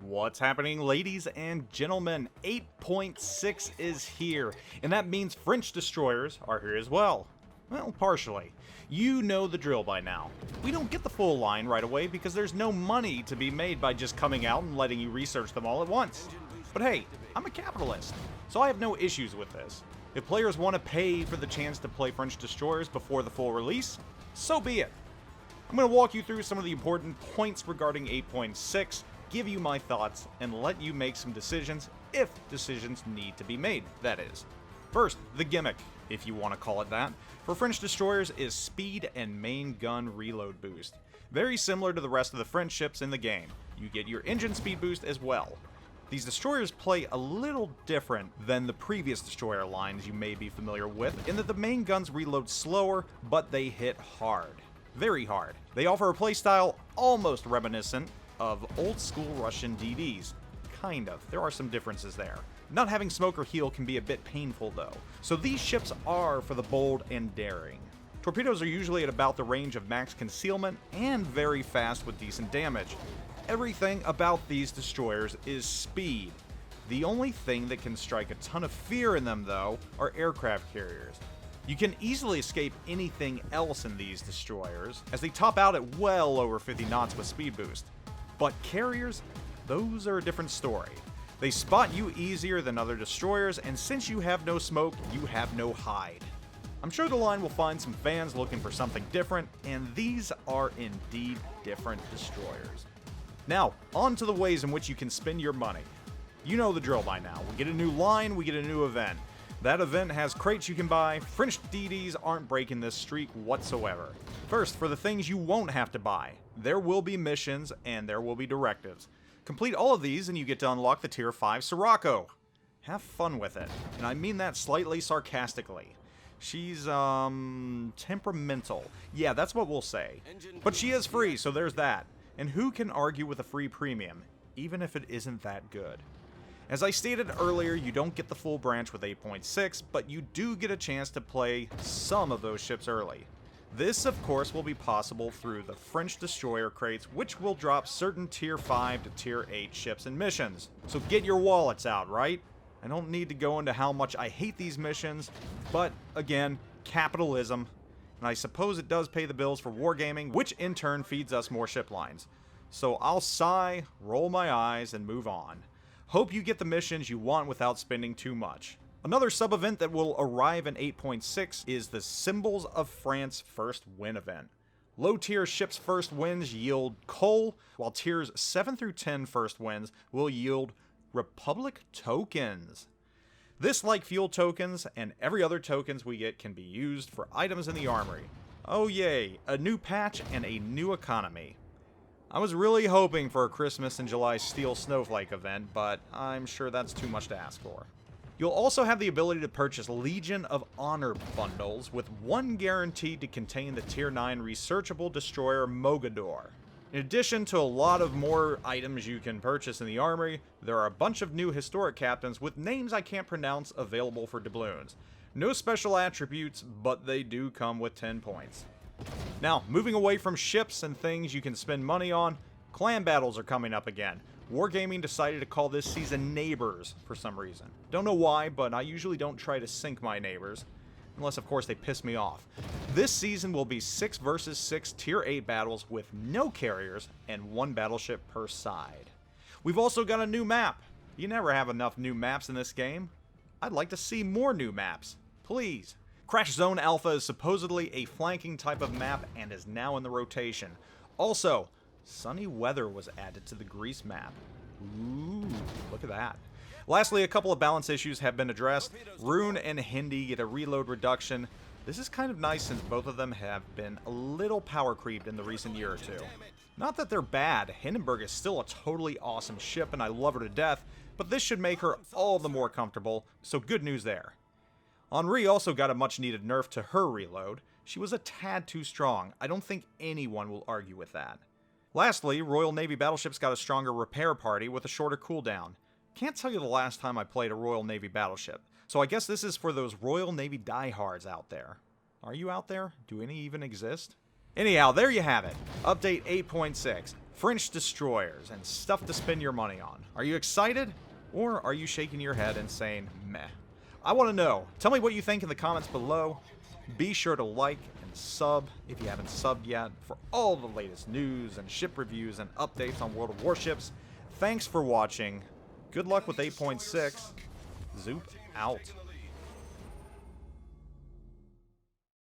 What's happening, ladies and gentlemen? 8.6 is here, and that means French destroyers are here as well. Well, partially. You know the drill by now. We don't get the full line right away because there's no money to be made by just coming out and letting you research them all at once. But hey, I'm a capitalist, so I have no issues with this. If players want to pay for the chance to play French destroyers before the full release, so be it. I'm going to walk you through some of the important points regarding 8.6, give you my thoughts, and let you make some decisions, if decisions need to be made, that is. First, the gimmick, if you want to call it that, for French destroyers is speed and main gun reload boost. Very similar to the rest of the French ships in the game. You get your engine speed boost as well. These destroyers play a little different than the previous destroyer lines you may be familiar with, in that the main guns reload slower, but they hit hard. Very hard. They offer a playstyle almost reminiscent of old school Russian DDs. Kind of. There are some differences there. Not having smoke or heal can be a bit painful though, so these ships are for the bold and daring. Torpedoes are usually at about the range of max concealment and very fast with decent damage. Everything about these destroyers is speed. The only thing that can strike a ton of fear in them though are aircraft carriers. You can easily escape anything else in these destroyers, as they top out at well over 50 knots with speed boost. But carriers, those are a different story. They spot you easier than other destroyers, and since you have no smoke, you have no hide. I'm sure the line will find some fans looking for something different, and these are indeed different destroyers. Now, on to the ways in which you can spend your money. You know the drill by now. We get a new line, we get a new event. That event has crates you can buy. French DDs aren't breaking this streak whatsoever. First, for the things you won't have to buy, there will be missions and there will be directives. Complete all of these and you get to unlock the Tier 5 Sirocco. Have fun with it, and I mean that slightly sarcastically. She's, temperamental. Yeah, that's what we'll say. But she is free, so there's that. And who can argue with a free premium, even if it isn't that good? As I stated earlier, you don't get the full branch with 8.6, but you do get a chance to play some of those ships early. This, of course, will be possible through the French destroyer crates, which will drop certain Tier 5 to Tier 8 ships and missions. So get your wallets out, right? I don't need to go into how much I hate these missions, but again, capitalism. And I suppose it does pay the bills for wargaming, which in turn feeds us more ship lines. So I'll sigh, roll my eyes, and move on. Hope you get the missions you want without spending too much. Another sub-event that will arrive in 8.6 is the Symbols of France First Win event. Low-tier ships' first wins yield coal, while tiers 7 through 10 first wins will yield Republic tokens. This, like fuel tokens and every other tokens we get, can be used for items in the armory. Oh yay, a new patch and a new economy. I was really hoping for a Christmas in July Steel Snowflake event, but I'm sure that's too much to ask for. You'll also have the ability to purchase Legion of Honor bundles, with one guaranteed to contain the Tier 9 researchable destroyer Mogador. In addition to a lot of more items you can purchase in the armory, there are a bunch of new historic captains with names I can't pronounce available for doubloons. No special attributes, but they do come with 10 points. Now, moving away from ships and things you can spend money on, clan battles are coming up again. Wargaming decided to call this season Neighbors for some reason. Don't know why, but I usually don't try to sink my neighbors. Unless, of course, they piss me off. This season will be 6 versus 6 Tier 8 battles with no carriers and 1 battleship per side. We've also got a new map. You never have enough new maps in this game. I'd like to see more new maps. Please. Crash Zone Alpha is supposedly a flanking type of map and is now in the rotation. Also, sunny weather was added to the Greece map. Ooh, look at that. Lastly, a couple of balance issues have been addressed. Rune and Hindi get a reload reduction. This is kind of nice since both of them have been a little power creeped in the recent year or two. Not that they're bad, Hindenburg is still a totally awesome ship and I love her to death, but this should make her all the more comfortable, so good news there. Henri also got a much needed nerf to her reload. She was a tad too strong. I don't think anyone will argue with that. Lastly, Royal Navy battleships got a stronger repair party with a shorter cooldown. Can't tell you the last time I played a Royal Navy battleship, so I guess this is for those Royal Navy diehards out there. Are you out there? Do any even exist? Anyhow, there you have it. Update 8.6. French destroyers, and stuff to spend your money on. Are you excited? Or are you shaking your head and saying, meh? I want to know. Tell me what you think in the comments below. Be sure to like and sub if you haven't subbed yet for all the latest news and ship reviews and updates on World of Warships. Thanks for watching. Good luck with 8.6. Zoop out.